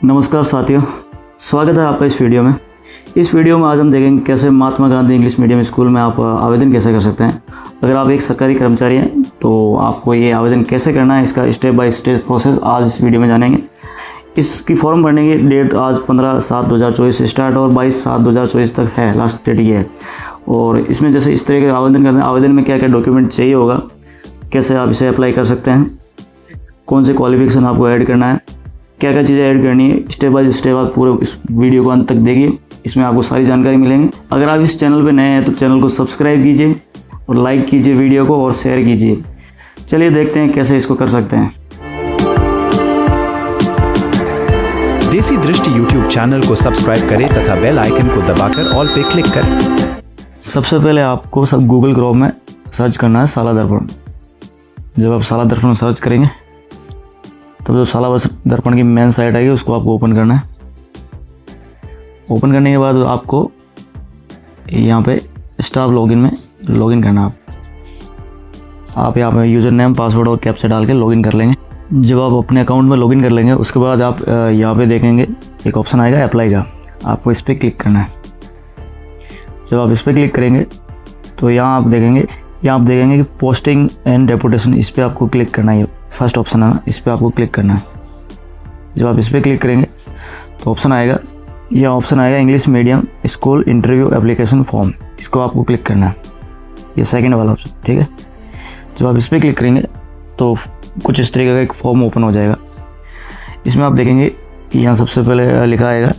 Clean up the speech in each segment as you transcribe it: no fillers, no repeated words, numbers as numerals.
नमस्कार साथियों, स्वागत है आपका इस वीडियो में। इस वीडियो में आज हम देखेंगे कैसे Mahatma Gandhi English medium school में आप आवेदन कैसे कर सकते हैं। अगर आप एक सरकारी कर्मचारी हैं तो आपको ये आवेदन कैसे करना है, इसका स्टेप बाय स्टेप प्रोसेस आज इस वीडियो में जानेंगे। इसकी फॉर्म भरने की डेट आज 15/7/2024 से स्टार्ट और 22/7/2024 तक है, लास्ट डेट ये है। और इसमें जैसे इस तरह के आवेदन करना है, आवेदन में क्या क्या डॉक्यूमेंट चाहिए होगा, कैसे आप इसे अप्लाई कर सकते हैं, कौन से क्वालिफिकेशन आपको ऐड करना है, क्या क्या चीज़ें ऐड करनी है, स्टेप बाय स्टेप आप पूरे इस वीडियो को अंत तक देखिए। इसमें आपको सारी जानकारी मिलेंगी। अगर आप इस चैनल पर नए हैं तो चैनल को सब्सक्राइब कीजिए और लाइक कीजिए वीडियो को और शेयर कीजिए। चलिए देखते हैं कैसे इसको कर सकते हैं। देसी दृष्टि YouTube चैनल को सब्सक्राइब करें तथा बेल आइकन को दबाकर ऑल पे क्लिक करें। सबसे पहले आपको सब गूगल क्रोम में सर्च करना है साला दर्पण। जब आप साला दर्पण सर्च करेंगे तब जो साला दर्पण की मेन साइट आएगी उसको आपको ओपन करना है। ओपन करने के बाद आपको यहाँ पे स्टाफ लॉगिन में लॉगिन करना है। आप यहाँ पे यूज़र नेम, पासवर्ड और कैप्चा डाल के लॉगिन कर लेंगे। जब आप अपने अकाउंट में लॉगिन कर लेंगे उसके बाद आप यहाँ पे देखेंगे एक ऑप्शन आएगा अप्लाई का, आपको इस पर क्लिक करना है। जब आप इस पर क्लिक करेंगे तो यहाँ आप देखेंगे कि पोस्टिंग एंड डेपुटेशन, इस पर आपको क्लिक करना है। फर्स्ट ऑप्शन है ना, इस पर आपको क्लिक करना है। जब आप इस पर क्लिक करेंगे तो ऑप्शन आएगा English medium school interview application form, इसको आपको क्लिक करना है। ये सेकंड वाला ऑप्शन, ठीक है। जब आप इस पर क्लिक करेंगे तो कुछ इस तरीके का एक फॉर्म ओपन हो जाएगा। इसमें आप देखेंगे यहाँ सबसे पहले लिखा आएगा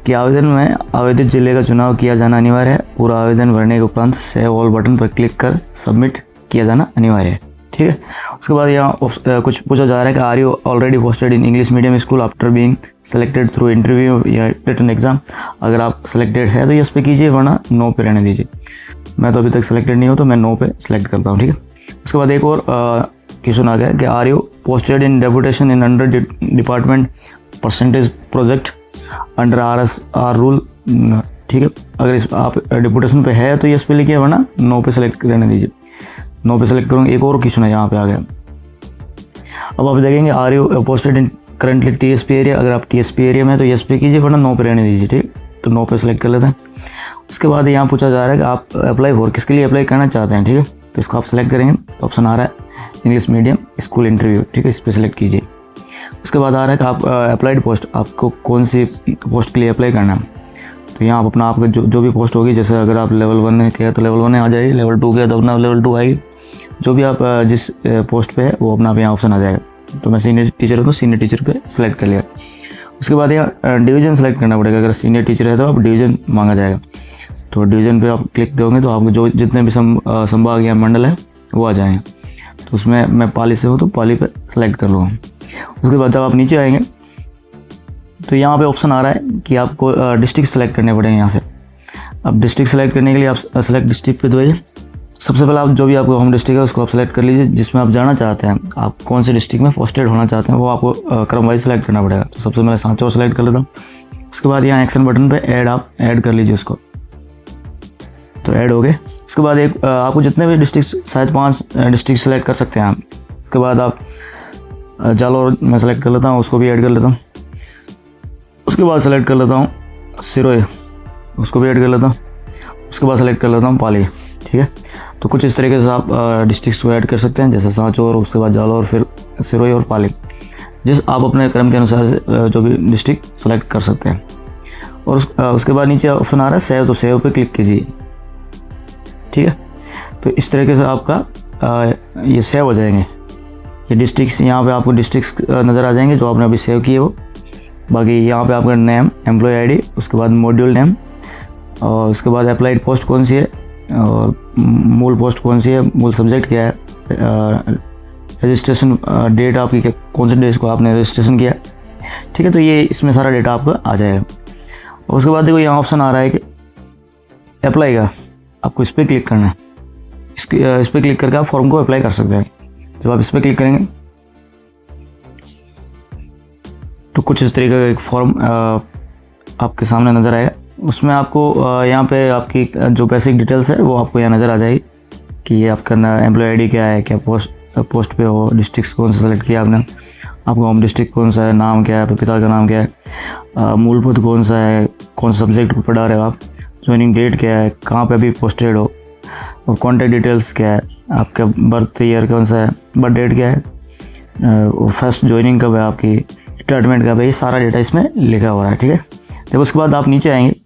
कि आवेदन में आवेदित जिले का चुनाव किया जाना अनिवार्य है। पूरा आवेदन भरने के उपरांत सेव ऑल बटन पर क्लिक कर सबमिट किया जाना अनिवार्य है, ठीक है। उसके बाद यहाँ कुछ पूछा जा रहा है कि are you already posted in English medium school after being selected through interview या रिटन एग्जाम। अगर आप सेलेक्टेड है तो यस पे कीजिए, वरना नो पे रहने दीजिए। मैं तो अभी तक सेलेक्टेड नहीं हूँ तो मैं नो पे सेलेक्ट करता हूँ, ठीक है। उसके बाद एक और क्वेश्चन आ गया कि are you posted in deputation in under department percentage project under RSR rule, ठीक है। अगर इस आप डिपुटेशन पे है तो यस पे लिखिए, वरना नो पे सेलेक्ट रहने दीजिए। नो पे सेलेक्ट करूँगा। एक और क्वेश्चन है यहाँ पे आ गया। अब आप देखेंगे are you posted in currently TSP area. अगर आप TSP एरिया में तो यस पे कीजिए, वरना नो पे रहने दीजिए, ठीक। तो नो पे सेलेक्ट कर लेते हैं। उसके बाद यहाँ पूछा जा रहा है कि आप अप्लाई फॉर किसके लिए अप्लाई करना चाहते हैं, ठीक है। तो इसको आप सेलेक्ट करेंगे, ऑप्शन आ रहा है इंग्लिश मीडियम स्कूल इंटरव्यू, ठीक है। इस पर सेलेक्ट कीजिए। उसके बाद आ रहा है कि आप अप्लाइड पोस्ट, आपको कौन सी पोस्ट के लिए अप्लाई करना है। तो यहाँ आप अपना आपका जो भी पोस्ट होगी, जैसे अगर आप लेवल 1 के हैं तो लेवल 1 आ जाएगी, लेवल 2 के तो अपना लेवल 2 आएगी। जो भी आप जिस पोस्ट पे है वो अपना यहाँ ऑप्शन आ जाएगा। तो मैं सीनियर टीचर हूँ तो सीनियर टीचर पे सेलेक्ट कर लिया। उसके बाद यहाँ डिवीज़न सेलेक्ट करना पड़ेगा। अगर सीनियर टीचर है तो आप डिवीज़न मांगा जाएगा, तो डिवीज़न पे आप क्लिक दोगे तो आपको जो जितने भी संभाग या मंडल है वो आ जाएंगे। तो उसमें मैं पाली से हूँ तो पाली पे सेलेक्ट कर लूँगा। उसके बाद जब आप नीचे आएंगे तो यहाँ पे ऑप्शन आ रहा है कि आपको डिस्ट्रिक्ट सेलेक्ट करने पड़ेंगे। यहाँ से अब डिस्ट्रिक्ट सेलेक्ट करने के लिए आप सेलेक्ट डिस्ट्रिक्ट पे दबाइए। सबसे पहले आप जो भी आपको होम डिस्ट्रिक्ट है उसको आप सेलेक्ट कर लीजिए, जिसमें आप जाना चाहते हैं, आप कौन से डिस्ट्रिक्ट में पोस्टेड होना चाहते हैं वो आपको क्रम वाइज सेलेक्ट करना पड़ेगा। तो सबसे पहले सांचौर सेलेक्ट कर लेता हूँ। उसके बाद यहाँ एक्शन बटन पर आप ऐड कर लीजिए उसको, तो ऐड हो गए। उसके बाद एक आपको जितने भी डिस्ट्रिक्ट, शायद 5 डिस्ट्रिक्ट सेलेक्ट कर सकते हैं आप। उसके बाद आप जालौर मैं सेलेक्ट कर लेता हूँ, उसको भी ऐड कर लेता हूँ। उसके बाद सेलेक्ट कर लेता हूँ सिरोही, उसको भी ऐड कर लेता हूँ। उसके बाद सेलेक्ट कर लेता हूँ पाली, ठीक है। तो कुछ इस तरीके से आप डिस्ट्रिक्ट्स को ऐड कर सकते हैं, जैसे सांचौर, उसके बाद जालौर, फिर सिरोही और पाली, जिस आप अपने क्रम के अनुसार जो भी डिस्ट्रिक्ट सेलेक्ट कर सकते हैं। और उसके बाद नीचे ऑप्शन आ रहा है सेव, तो सेव पे क्लिक कीजिए, ठीक है। तो इस तरीके से आपका ये सेव हो जाएंगे ये डिस्ट्रिक्ट्स। यहाँ पे आपको डिस्ट्रिक्ट्स नज़र आ जाएंगे जो आपने अभी सेव किए वो। बाकी यहाँ पे आपका नेम, एम्प्लॉय आईडी, उसके बाद मॉड्यूल नेम, और उसके बाद अप्लाइड पोस्ट कौन सी है और मूल पोस्ट कौन सी है, मूल सब्जेक्ट क्या है, रजिस्ट्रेशन डेट आपकी कौन से डेट को आपने रजिस्ट्रेशन किया, ठीक है। तो ये इसमें सारा डेटा आपका आ जाएगा। और उसके बाद देखो यहाँ ऑप्शन आ रहा है कि अप्लाई का, आपको इस पर क्लिक करना है। इस पर क्लिक करके आप फॉर्म को अप्लाई कर सकते हैं। जब आप इस पर क्लिक करेंगे तो कुछ इस तरीके का एक फॉर्म आपके सामने नज़र आएगा। उसमें आपको यहाँ पे आपकी जो बेसिक डिटेल्स है वो आपको यहाँ नज़र आ जाएगी कि ये आपका एम्प्लॉय आईडी क्या है, क्या पोस्ट पे हो, डिस्ट्रिक्ट कौन सा सेलेक्ट किया आपने, आपका होम डिस्ट्रिक्ट कौन सा है, नाम क्या है, पिता का नाम क्या है, मूलभूत कौन सा है, कौन सा सब्जेक्ट पढ़ा रहे हो आप, ज्वाइनिंग डेट क्या है, कहाँ पे अभी पोस्टेड हो, और कॉन्टैक्ट डिटेल्स क्या है, आपका बर्थ ईयर कौन सा है, बर्थ डेट क्या है, और फर्स्ट ज्वाइनिंग कब है आपकी, रिटायरमेंट कब है, ये सारा डेटा इसमें लिखा हो रहा है। ठीक है, तो उसके बाद आप नीचे आएंगे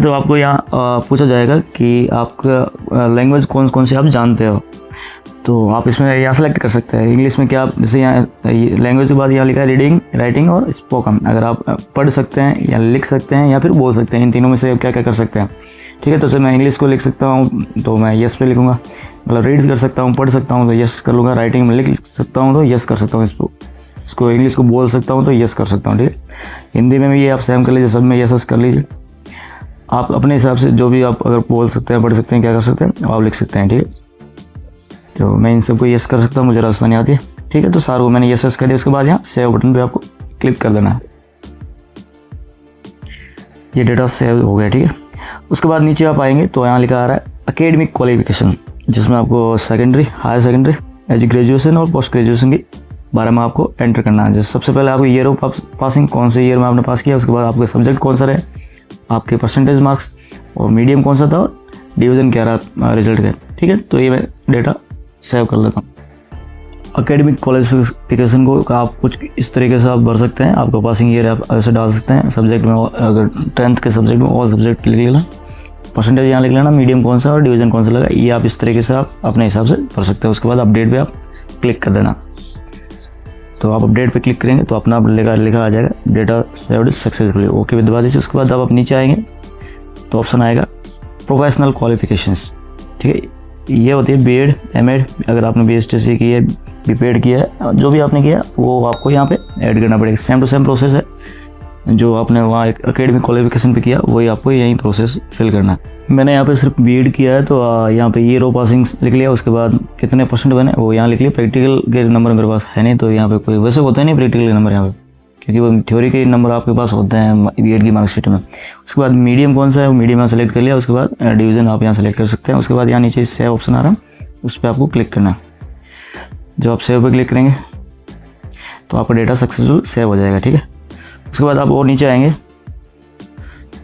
तो आपको यहाँ पूछा जाएगा कि आपका लैंग्वेज कौन कौन से आप जानते हो। तो आप इसमें यहाँ सेलेक्ट कर सकते हैं। इंग्लिश में क्या आप, जैसे यहाँ लैंग्वेज के बाद यहाँ लिखा है रीडिंग, राइटिंग और स्पोकन। अगर आप पढ़ सकते हैं या लिख सकते हैं या फिर बोल सकते हैं, इन तीनों में से क्या क्या कर सकते हैं। ठीक है, तो सर मैं इंग्लिश को लिख सकता हूँ तो मैं यस पे लिखूँगा, मतलब रीड कर सकता हूँ, पढ़ सकता हूँ तो यस कर लूँगा, राइटिंग में लिख सकता हूँ तो यस कर सकता हूँ, इसको इंग्लिश को बोल सकता हूँ तो यस कर सकता हूँ। ठीक है, हिंदी में भी ये आप सेम कर लीजिए, सब में यस कर लीजिए। आप अपने हिसाब से जो भी आप अगर बोल सकते हैं, पढ़ सकते हैं, क्या कर सकते हैं आप लिख सकते हैं। ठीक है, तो मैं इन सबको यस कर सकता हूँ, मुझे रास्ता नहीं आती है। ठीक है, तो सारे को मैंने यस कर दिया। उसके बाद यहाँ सेव बटन पे आपको क्लिक कर देना है। ये डेटा सेव हो गया। ठीक है, उसके बाद नीचे आप आएंगे तो यहाँ लिखा आ रहा है एकेडमिक क्वालिफिकेशन, जिसमें आपको secondary, higher secondary, as graduation और पोस्ट ग्रेजुएशन के बारे में आपको एंटर करना है। जैसे सबसे पहले आपको ईयर ऑफ पासिंग, कौन से ईयर में आपने पास किया, उसके बाद आपके सब्जेक्ट कौन सा रहे, आपके परसेंटेज मार्क्स, और मीडियम कौन सा था, और डिवीज़न क्या रहा रिजल्ट का। ठीक है, तो ये मैं डेटा सेव कर लेता हूँ। एकेडमिक क्वालिफिकेशन को आप कुछ इस तरीके से आप भर सकते हैं। आपका पासिंग ईयर आप ऐसे डाल सकते हैं। सब्जेक्ट में अगर 10th के सब्जेक्ट में ऑल सब्जेक्ट लिख लेना, परसेंटेज यहाँ लिख लेना, मीडियम कौन सा और डिवीज़न कौन सा लगा, ये आप इस तरीके से आप अपने हिसाब से भर सकते हैं। उसके बाद अपडेट पे आप क्लिक कर देना। तो आप अपडेट पे क्लिक करेंगे तो अपना लिखा आ जाएगा डेटा सेव्ड सक्सेसफुली, ओके पे दबा दीजिए। उसके बाद आप नीचे आएंगे तो ऑप्शन आएगा प्रोफेशनल क्वालिफिकेशंस। ठीक है, ये होती है बीएड, एमएड, अगर आपने बीएसटीसी की है, बीपीएड किया है, जो भी आपने किया वो आपको यहाँ पे ऐड करना पड़ेगा। सेम टू सेम प्रोसेस है, जो आपने वहाँ एक एकेडमिक क्वालिफिकेशन पे किया वही आपको यही प्रोसेस फिल करना है। मैंने यहाँ पे सिर्फ बीएड किया है तो यहाँ पे ईयर ऑफ पासिंग लिख लिया। उसके बाद कितने परसेंट बने वो यहाँ लिख लिया। प्रैक्टिकल के नंबर मेरे पास है नहीं, तो यहाँ पे कोई वैसे होता है नहीं प्रैक्टिकल के नंबर यहाँ पे, क्योंकि वो थ्योरी के नंबर आपके पास होते हैं बीएड की मार्कशीट में। उसके बाद मीडियम कौन सा है वो मीडियम यहाँ सेलेक्ट कर लिया। उसके बाद डिवीज़न आप यहाँ सेलेक्ट कर सकते हैं। उसके बाद यहाँ नीचे सेव ऑप्शन आ रहा है, उस पर आपको क्लिक करना है। जब आप सेव पे क्लिक करेंगे तो आपका डेटा सक्सेसफुल सेव हो जाएगा। ठीक है, उसके बाद आप और नीचे आएंगे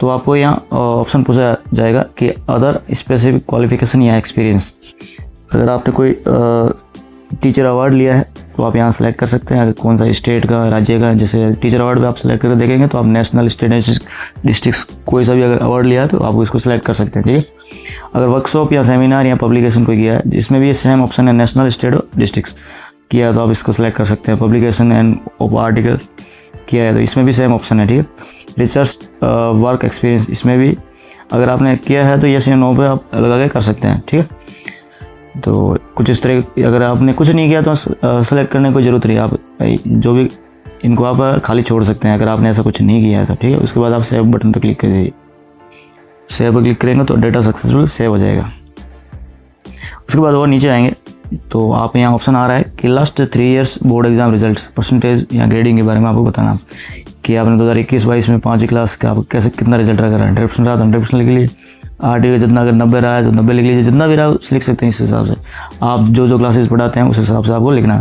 तो आपको यहाँ ऑप्शन पूछा जाएगा कि अदर स्पेसिफिक क्वालिफिकेशन या एक्सपीरियंस। अगर आपने कोई टीचर अवार्ड लिया है तो आप यहाँ सेलेक्ट कर सकते हैं, अगर कौन सा स्टेट का, राज्य का। जैसे टीचर अवार्ड पे आप सेलेक्ट करके देखेंगे तो आप नेशनल, स्टेट, डिस्ट्रिक्ट कोई सा भी अगर अवार्ड लिया है तो आप उसको सेलेक्ट कर सकते हैं। ठीक है, अगर वर्कशॉप या सेमिनार या पब्लिकेशन कोई किया है, जिसमें भी ये सेम ऑप्शन है, नेशनल, स्टेट और डिस्ट्रिक्ट किया है तो आप इसको सेलेक्ट कर सकते हैं। पब्लिकेशन एंड ऑफ आर्टिकल किया है तो इसमें भी सेम ऑप्शन है। ठीक है, रिसर्च वर्क एक्सपीरियंस, इसमें भी अगर आपने किया है तो यस या नो पे आप लगा के कर सकते हैं। ठीक है, तो कुछ इस तरह, अगर आपने कुछ नहीं किया तो सेलेक्ट करने की कोई ज़रूरत नहीं, आप जो भी इनको आप खाली छोड़ सकते हैं अगर आपने ऐसा कुछ नहीं किया है तो। ठीक है, उसके बाद आप सेव बटन पर क्लिक कर दीजिए। सेव पर क्लिक करेंगे तो डेटा सक्सेसफुल सेव हो जाएगा। उसके बाद और नीचे आएंगे तो आप यहाँ ऑप्शन आ रहा है कि last 3 years board exam result, percentage या ग्रेडिंग के बारे में आपको बताना कि आपने 2021-22 में 5वीं क्लास का आप कैसे कितना रिजल्ट रहा, 100% रहा तो 100% लिख लीजिए। आरटी का जितना, अगर 90 रहा है तो 90 लिख लीजिए, जितना भी रहा लिख सकते हैं। इस हिसाब से आप जो क्लासेस पढ़ाते हैं उस हिसाब से आपको लिखना है।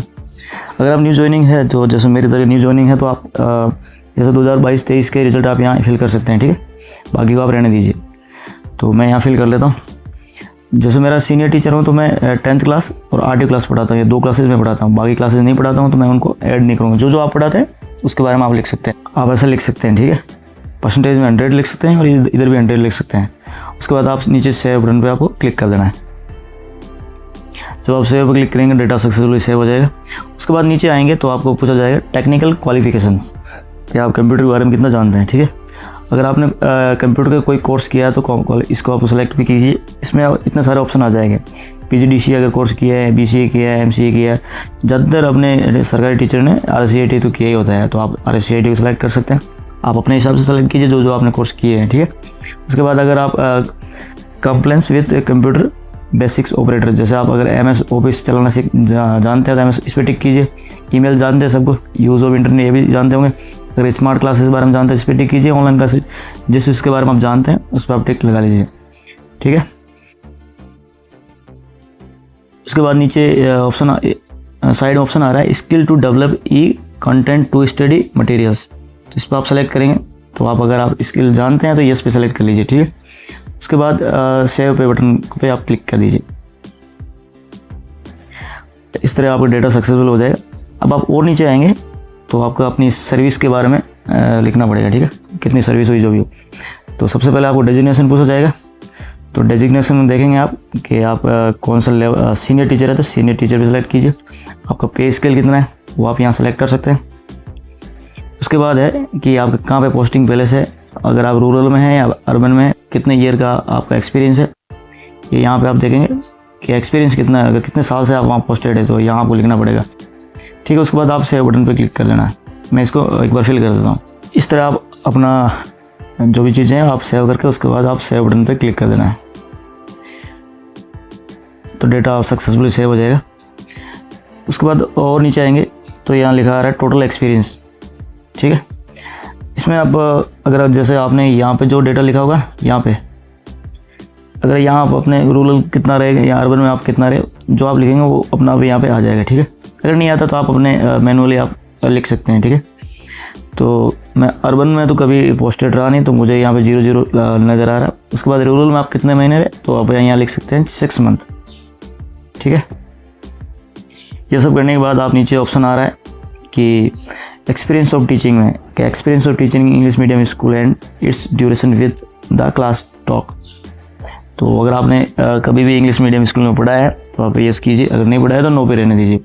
अगर आप न्यू ज्वाइनिंग है तो जैसे मेरी तरह न्यू ज्वाइनिंग है तो आप जैसे 2022-23 के रिजल्ट आप यहाँ फिल कर सकते हैं। ठीक है, बाकी को आप रहने दीजिए। तो मैं यहाँ फिल कर लेता हूँ। जैसे मेरा सीनियर टीचर हूँ तो मैं 10th क्लास और आरटी क्लास पढ़ाता हूँ, ये 2 क्लासेज में पढ़ाता हूँ, बाकी क्लासेज नहीं पढ़ाता हूँ तो मैं उनको ऐड नहीं करूँगा। जो आप पढ़ाते हैं उसके बारे में आप लिख सकते हैं, आप ऐसा लिख सकते हैं। ठीक है, परसेंटेज में 100 लिख सकते हैं और इधर भी 100 लिख सकते हैं। उसके बाद आप नीचे सेव बटन पे आपको क्लिक कर देना है। जब आप सेव पर क्लिक करेंगे डेटा सक्सेसफुली सेव हो जाएगा। उसके बाद नीचे आएंगे तो आपको पूछा जाएगा टेक्निकल क्वालिफिकेशंस, कि आप कंप्यूटर के बारे में कितना जानते हैं। ठीक है, अगर आपने कंप्यूटर का कोई कोर्स किया है तो इसको आप सेलेक्ट भी कीजिए। इसमें इतने सारे ऑप्शन आ जाएंगे। पीजीडीसी अगर कोर्स किया है, बीसीए किया है, एमसीए किया है, ज़्यादातर अपने सरकारी टीचर ने आरसीआईटी तो किया ही होता है, तो आप आरसीआईटी को सेलेक्ट कर सकते हैं। आप अपने हिसाब से सेलेक्ट कीजिए जो आपने कोर्स किए हैं। ठीक है, उसके बाद अगर आप complaints with computer basics operator, जैसे आप अगर एमएस ऑफिस चलाना जानते हैं तो एमएस इस पर टिक कीजिए। ईमेल जानते हैं सबको, यूज़ ऑफ इंटरनेट ये भी जानते होंगे। अगर स्मार्ट क्लासेस के बारे में जानते हैं इस पर टिक कीजिए। ऑनलाइन क्लासेस जिस इसके बारे में आप जानते हैं उस पर आप टिक लगा लीजिए। ठीक है, उसके बाद नीचे ऑप्शन साइड ऑप्शन आ रहा है skill to develop e content to study materials. तो इस पर आप सेलेक्ट करेंगे। तो आप अगर आप स्किल जानते हैं तो यस पे सेलेक्ट कर लीजिए, ठीक है। उसके बाद सेव पे बटन पे आप क्लिक कर दीजिए। इस तरह आपका डेटा सक्सेसफुल हो जाएगा। अब आप और नीचे आएंगे तो आपको अपनी सर्विस के बारे में लिखना पड़ेगा, ठीक है, कितनी सर्विस हुई जो भी हो। तो सबसे पहले आपको डेजिग्नेशन पूछा जाएगा। तो डेजिग्नेशन में देखेंगे आप कि आप कौन सा लेवल, सीनियर टीचर है तो सीनियर टीचर भी सेलेक्ट कीजिए। आपका पे स्केल कितना है वो आप यहाँ सेलेक्ट कर सकते हैं। उसके बाद है कि आप कहाँ पे पोस्टिंग पहले से, अगर आप रूरल में हैं या अर्बन में, कितने ईयर का आपका एक्सपीरियंस है ये यहाँ पे आप देखेंगे कि एक्सपीरियंस कितना है, अगर कितने साल से आप वहाँ पोस्टेड है तो यहाँ आपको लिखना पड़ेगा, ठीक है। उसके बाद आप सेव बटन पे क्लिक कर लेना है। मैं इसको एक बार फिल कर देता हूँ। इस तरह आप अपना जो भी चीज़ें हैं आप सेव करके उसके बाद आप सेव बटन पे क्लिक कर देना है, तो डेटा सक्सेसफुली सेव हो जाएगा। उसके बाद और नीचे आएंगे तो यहाँ लिखा आ रहा है टोटल एक्सपीरियंस, ठीक है। इसमें आप अगर जैसे आपने यहाँ पे जो डेटा लिखा होगा यहाँ पे, अगर यहाँ आप अपने रूरल कितना रहेगा या अर्बन में आप कितना रहे, जो आप लिखेंगे वो अपना भी यहाँ पे आ जाएगा, ठीक है। अगर नहीं आता तो आप अपने मैनुअली आप लिख सकते हैं, ठीक है। तो मैं अर्बन में तो कभी पोस्टेड रहा नहीं तो मुझे यहाँ पे 00 नज़र आ रहा है। उसके बाद रूरल में आप कितने महीने रहे तो आप यहाँ लिख सकते हैं 6 मंथ, ठीक है। ये सब करने के बाद आप नीचे ऑप्शन आ रहा है कि एक्सपीरियंस ऑफ टीचिंग में, कि experience of teaching English medium school and it's duration with the class talk. तो अगर आपने कभी भी इंग्लिश मीडियम स्कूल में पढ़ा है तो आप यस कीजिए, अगर नहीं पढ़ा है तो नो पे रहने दीजिए।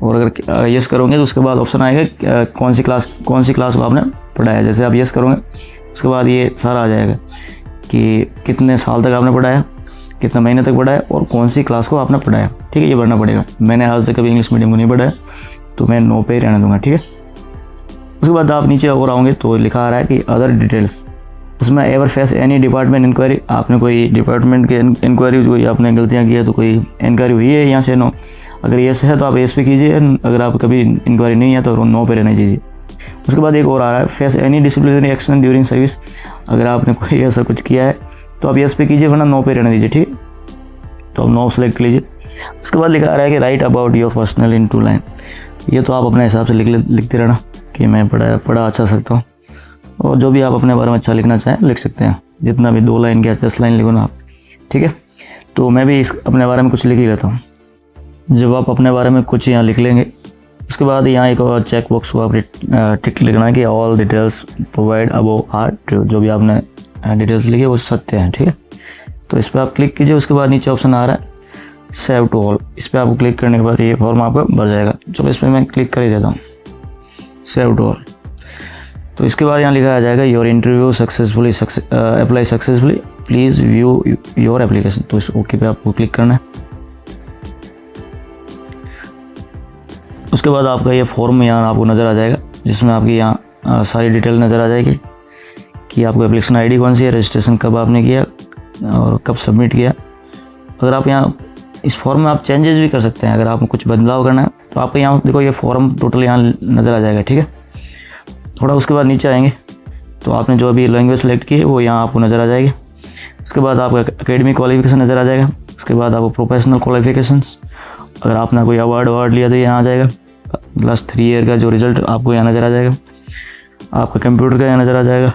और अगर यस करोगे तो उसके बाद ऑप्शन आएगा कौन सी क्लास को आपने पढ़ा है। जैसे आप यस करोगे उसके बाद ये सारा आ जाएगा कि कितने साल तक आपने पढ़ाया, कितने महीने तक पढ़ाया और कौन सी क्लास को आपने पढ़ाया, ठीक है। ये भरना पड़ेगा। मैंने आज तक कभी इंग्लिश मीडियम को नहीं पढ़ाया तो मैं नो पे रहने दूँगा, ठीक है। उसके बाद आप नीचे और आओगे तो लिखा आ रहा है कि अदर डिटेल्स। उसमें ever face any department inquiry, आपने कोई डिपार्टमेंट के इंक्वायरी, कोई आपने गलतियाँ की है तो कोई इंक्वायरी हुई है यहाँ से नो, अगर येस है तो आप येस पे कीजिए, अगर आप कभी इंक्वायरी नहीं है तो नो पे रहने दीजिए। उसके बाद एक और आ रहा है face any disciplinary action during service, अगर आपने कोई ऐसा कुछ किया है तो आप येस पे कीजिए वरना नो पे रहने दीजिए, ठीक है। तो आप नो सेलेक्ट लीजिए। उसके बाद लिखा आ रहा है कि right about your personal in 2 line, ये तो आप अपने हिसाब से लिखते रहना कि मैं पढ़ा अच्छा सकता हूँ, और जो भी आप अपने बारे में अच्छा लिखना चाहें लिख सकते हैं, जितना भी 2 लाइन या 10 लाइन लिखो ना आप, ठीक है। तो मैं भी अपने बारे में कुछ लिख ही लेता हूँ। जब आप अपने बारे में कुछ यहाँ लिख लेंगे उसके बाद यहाँ एक और चेक बॉक्स को आप टिक लिखना है कि all details provide above are true, जो भी आपने डिटेल्स लिखी वो सत्य हैं, ठीक है। तो इस पर आप क्लिक कीजिए। उसके बाद नीचे ऑप्शन आ रहा है सेव टू ऑल, इस पर आपको क्लिक करने के बाद ये फॉर्म आपका भर जाएगा। चलो इस पर मैं क्लिक कर ही देता हूँ, सेव टू ऑल। तो इसके बाद यहाँ लिखा आ जाएगा your interview successfully apply successfully, please view your application. तो इस ओके पे आपको क्लिक करना है। उसके बाद आपका ये फॉर्म यहाँ आपको नज़र आ जाएगा जिसमें आपकी यहाँ सारी डिटेल नज़र आ जाएगी कि आपको एप्लीकेशन आईडी कौन सी है, रजिस्ट्रेशन कब आपने किया और कब सबमिट किया। अगर आप यहाँ इस फॉर्म में आप चेंजेस भी कर सकते हैं, अगर आपको कुछ बदलाव करना है तो आपको यहाँ देखो ये फॉर्म टोटल यहाँ नज़र आ जाएगा, ठीक है। थोड़ा उसके बाद नीचे आएंगे तो आपने जो अभी लैंग्वेज सेलेक्ट की है वो यहाँ आपको नज़र आ जाएगी। उसके बाद आपका एकेडमिक क्वालिफिकेशन नज़र आ जाएगा। उसके बाद आपको प्रोफेशनल क्वालिफिकेशंस, अगर आपने कोई अवार्ड लिया तो यहाँ आ जाएगा। लास्ट 3 ईयर का जो रिज़ल्ट आपको यहाँ नज़र आ जाएगा। आपका कंप्यूटर का यहाँ नज़र आ जाएगा,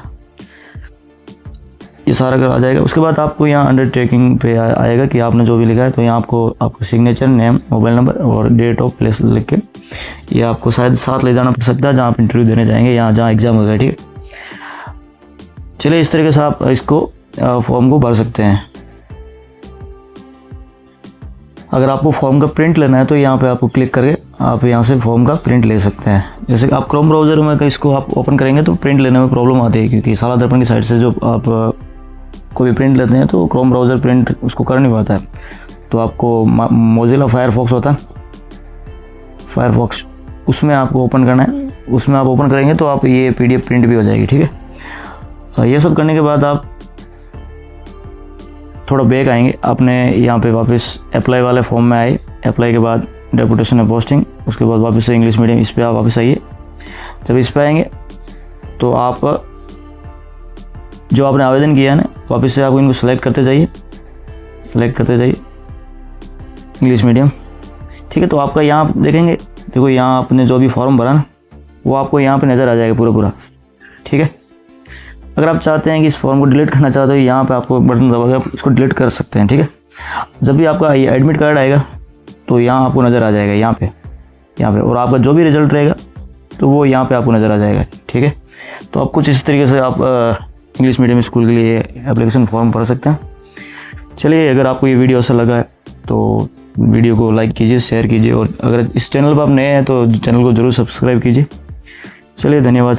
ये सारा आ जाएगा। उसके बाद आपको यहाँ अंडरटेकिंग पे आएगा कि आपने जो भी लिखा है, तो यहाँ आपको सिग्नेचर, नेम, मोबाइल नंबर और डेट ऑफ प्लेस लिख के ये आपको शायद साथ ले जाना पड़ सकता है जहाँ आप इंटरव्यू देने जाएंगे, यहाँ जहाँ एग्ज़ाम होगा, ठीक है। चलिए इस तरीके से आप इसको फॉर्म को भर सकते हैं। अगर आपको फॉर्म का प्रिंट लेना है तो यहाँ पे आपको क्लिक करके आप यहाँ से फॉर्म का प्रिंट ले सकते हैं। जैसे कि आप क्रोम ब्राउज़र में इसको आप ओपन करेंगे तो प्रिंट लेने में प्रॉब्लम आती है, क्योंकि साला दर्पण की साइड से जो आप कोई भी प्रिंट लेते हैं तो क्रोम ब्राउज़र प्रिंट उसको कर नहीं पाता है। तो आपको मोज़िला फायरफॉक्स होता है, फायरफॉक्स, उसमें आपको ओपन करना है। उसमें आप ओपन करेंगे तो आप ये PDF प्रिंट भी हो जाएगी, ठीक है। ये सब करने के बाद आप थोड़ा बैक आएंगे, आपने यहाँ पे वापस अप्लाई वाले फॉर्म में आए। अप्लाई के बाद डेपुटेशन ऑफ पोस्टिंग, उसके बाद वापस से इंग्लिश मीडियम, इस पर आप वापस आइए। जब इस पर आएंगे तो आप जो आपने आवेदन किया है ना, वापस से आपको इनको सेलेक्ट करते जाइए इंग्लिश मीडियम, ठीक है। तो आपका यहाँ देखेंगे, देखो यहाँ आपने जो भी फॉर्म भरा ना वो आपको यहाँ पे नज़र आ जाएगा पूरा, ठीक है। अगर आप चाहते हैं कि इस फॉर्म को डिलीट करना चाहते हो, यहाँ पे आपको बटन दबाकर आप इसको डिलीट कर सकते हैं, ठीक है। जब भी आपका एडमिट कार्ड आएगा तो यहाँ आपको नज़र आ जाएगा, यहाँ पे, और आपका जो भी रिजल्ट रहेगा तो वो यहाँ पे आपको नज़र आ जाएगा, ठीक है। तो आप कुछ इस तरीके से आप इंग्लिश मीडियम स्कूल के लिए एप्लीकेशन फॉर्म भर सकते हैं। चलिए, अगर आपको ये वीडियो अच्छा लगा है तो वीडियो को लाइक कीजिए, शेयर कीजिए, और अगर इस चैनल पर आप नए हैं तो चैनल को ज़रूर सब्सक्राइब कीजिए। चलिए, धन्यवाद।